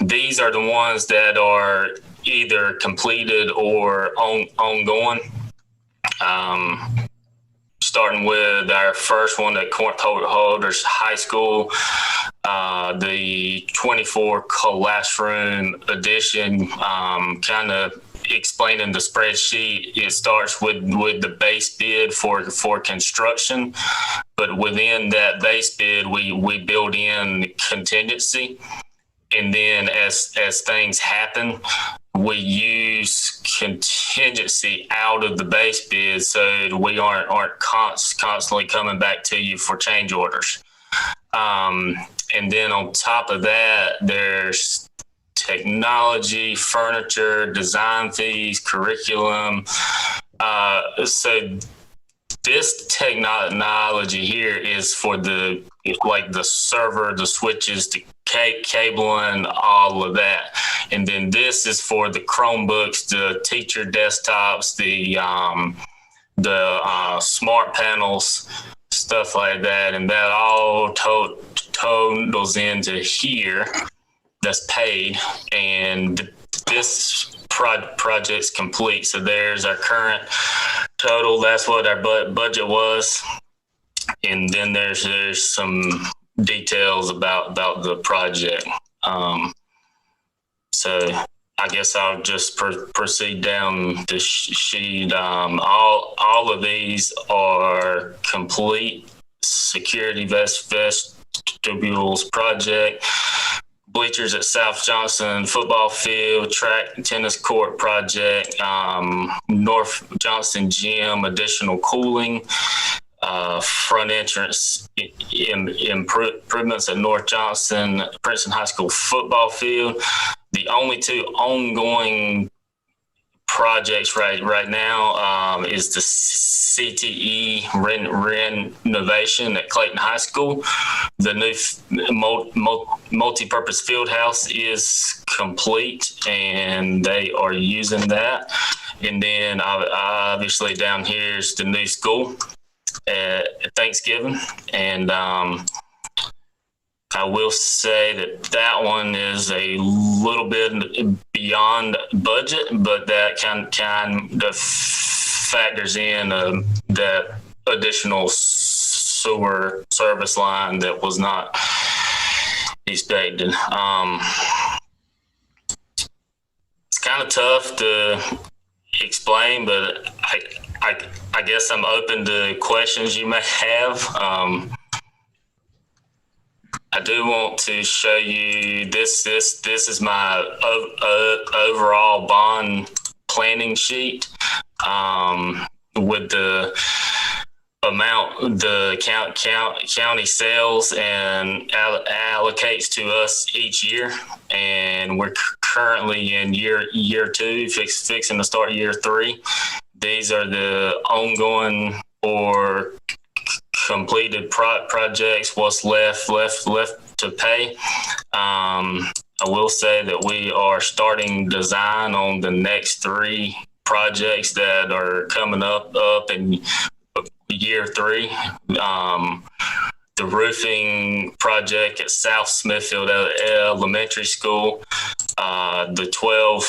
these are the ones that are either completed or ongoing. Starting with our first one at Court Holders High School, the 24 classroom addition, kind of explaining the spreadsheet. It starts with the base bid for construction, but within that base bid, we build in contingency. And then as things happen, we use contingency out of the base bid so we aren't constantly coming back to you for change orders. And then on top of that, there's technology, furniture, design fees, curriculum. So this technology here is for the server, the switches, the cabling, all of that. And then this is for the Chromebooks, the teacher desktops, the smart panels, stuff like that. And that all totals into here. That's paid, and this project's complete. So there's our current total. That's what our budget was, and then there's some details about the project. So I guess I'll just proceed down the sheet. All of these are complete. Security vestibules project. Bleachers at South Johnston football field, track tennis court project, North Johnston gym, additional cooling, front entrance improvements at North Johnston, Princeton High School football field. The only two ongoing projects right now is the CTE renovation at Clayton High School. The new multi-purpose field house is complete, and they are using that. And then obviously down here is the new school at Thanksgiving. And I will say that one is a little bit beyond budget, but that kind of factors in that additional sewer service line that was not expected. It's kind of tough to explain, but I guess I'm open to questions you may have. I do want to show you this is my overall bond planning sheet with the amount the county sells and allocates to us each year, and we're currently in year 2, fixing to start year 3. These are the ongoing or completed projects. What's left to pay. I will say that we are starting design on the next 3 projects that are coming up in year 3. The roofing project at South Smithfield Elementary School, the 12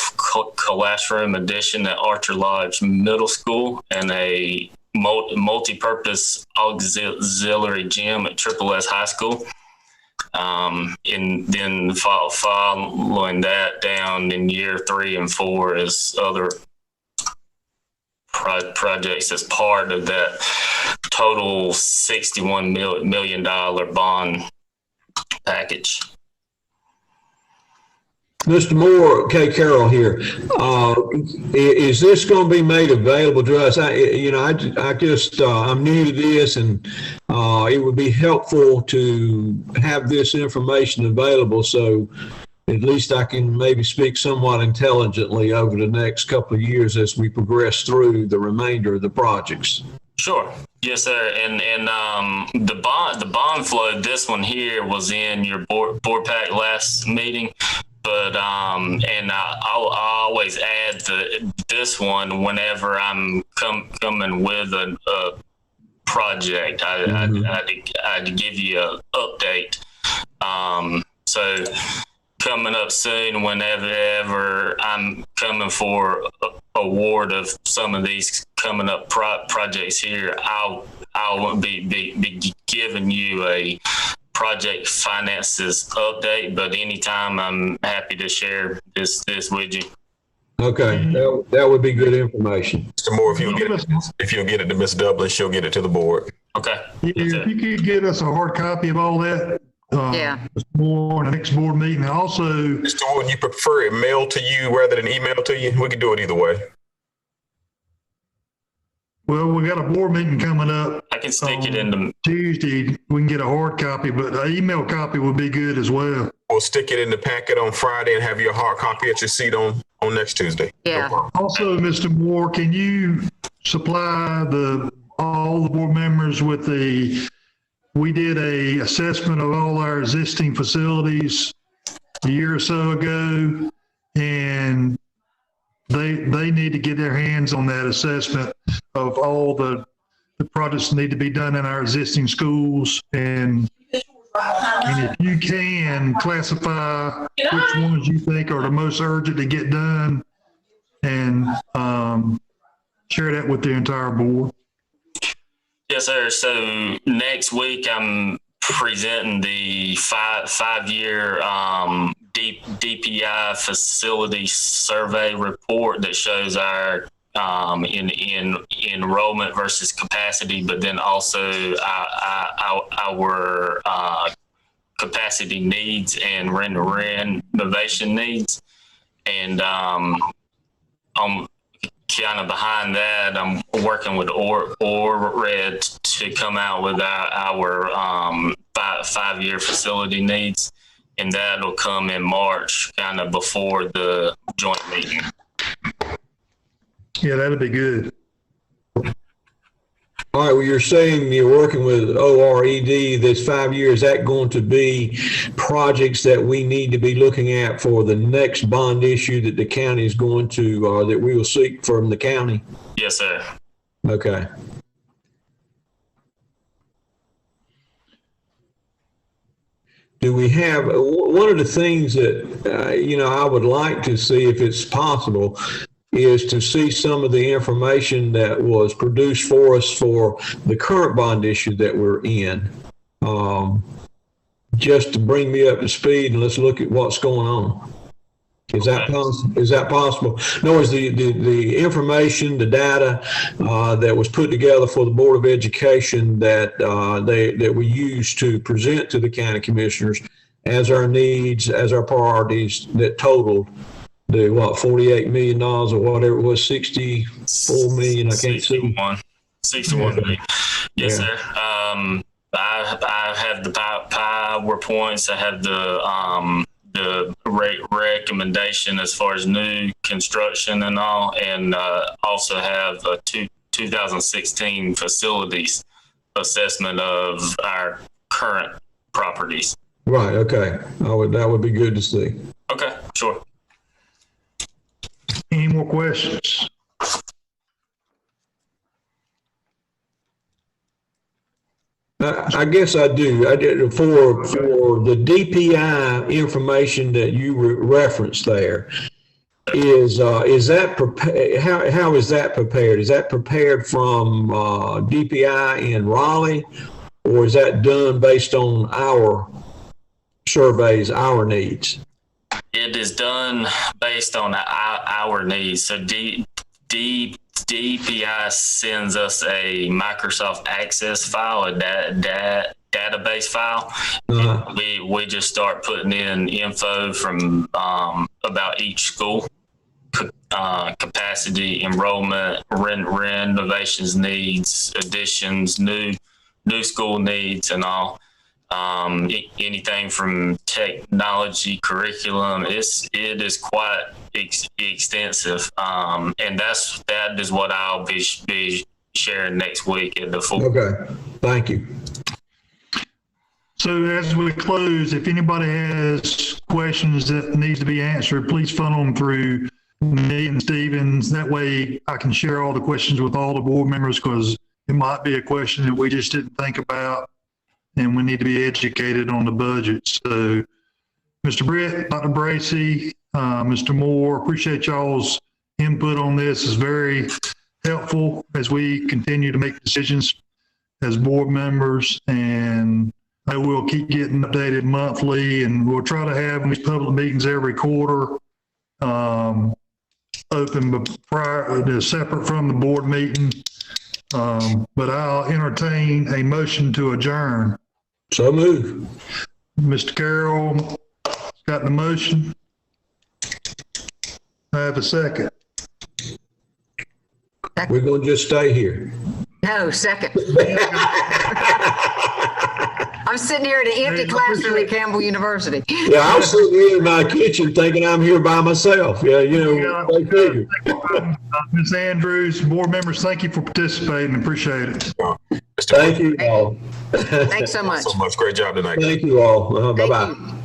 classroom addition at Archer Lodge Middle School, and a multi-purpose auxiliary gym at Triple S High School. And then following that down in year 3 and 4 is other projects as part of that total $61 million bond package. Mr. Moore, K. Carroll here. Is this going to be made available to us? I'm new to this, and it would be helpful to have this information available, so at least I can maybe speak somewhat intelligently over the next couple of years as we progress through the remainder of the projects. Sure. Yes, sir. And the bond flow, this one here was in your board pack last meeting. But and I'll always add this one whenever I'm coming with a project. I'd give you an update. So coming up soon, whenever I'm coming for award of some of these coming up projects here, I'll be giving you a project finances update, but anytime I'm happy to share this with you. Okay, that would be good information. Mr. Moore, if you'll get it to Ms. Dublin, she'll get it to the board. Okay. Yeah, if you could get us a hard copy of all that, more in the next board meeting. Also, Mr. Wood, you prefer it mailed to you rather than emailed to you? We can do it either way. well, we got a board meeting coming up. I can stick it in the Tuesday. We can get a hard copy, but an email copy would be good as well. We'll stick it in the packet on Friday and have your hard copy at your seat on next Tuesday. Yeah. Also, Mr. Moore, can you supply all the board members with we did a assessment of all our existing facilities a year or so ago, and they need to get their hands on that assessment of all the projects that need to be done in our existing schools. And if you can classify which ones you think are the most urgent to get done, and share that with the entire board. Yes, sir. So next week I'm presenting the five-year DPI facility survey report that shows our in enrollment versus capacity, but then also our capacity needs and renovation needs. And kind of behind that, I'm working with ORED to come out with our five-year facility needs, and that'll come in March, kind of before the joint meeting. Yeah, that'd be good. All right, well, you're saying you're working with ORED, this 5 years. Is that going to be projects that we need to be looking at for the next bond issue that the county is going to, or that we will seek from the county? Yes, sir. Okay. Do we have, one of the things that, I would like to see, if it's possible, is to see some of the information that was produced for us for the current bond issue that we're in, just to bring me up to speed, and let's look at what's going on. Is that possible? In other words, the information, the data that was put together for the Board of Education that we used to present to the county commissioners as our needs, as our priorities, that totaled the $48 million or whatever it was, 64 million. I can't see. 61 million. Yes, sir. I have the PowerPoints. I have the recommendation as far as new construction and all, and also have a 2016 facilities assessment of our current properties. Right, okay. That would be good to see. Okay, sure. Any more questions? I guess I do. I did for the DPI information that you referenced there. Is that prepared? How is that prepared? Is that prepared from DPI in Raleigh, or is that done based on our surveys, our needs? It is done based on our needs. So DPI sends us a Microsoft Access file, a database file. Uh-huh. We just start putting in info from about each school, capacity, enrollment, renovations needs, additions, new school needs, and all. Anything from technology, curriculum, it is quite extensive, and that is what I'll be sharing next week at the full. Okay, thank you. So as we close, if anybody has questions that needs to be answered, please funnel them through me and Stevens. That way I can share all the questions with all the board members, because it might be a question that we just didn't think about, and we need to be educated on the budget. So Mr. Britt, Dr. Bracy, Mr. Moore, appreciate y'all's input on this. It's very helpful as we continue to make decisions as board members, and I will keep getting updated monthly, and we'll try to have these public meetings every quarter, open but separate from the board meeting. But I'll entertain a motion to adjourn. So move. Mr. Carroll got the motion. I have a second. We're going to just stay here. No, second. I'm sitting here in an empty classroom at Campbell University. Yeah, I was sitting here in my kitchen thinking I'm here by myself. Yeah, they figure. Ms. Andrews, board members, thank you for participating. Appreciate it. Thank you all. Thanks so much. So much. Great job tonight. Thank you all. Bye-bye.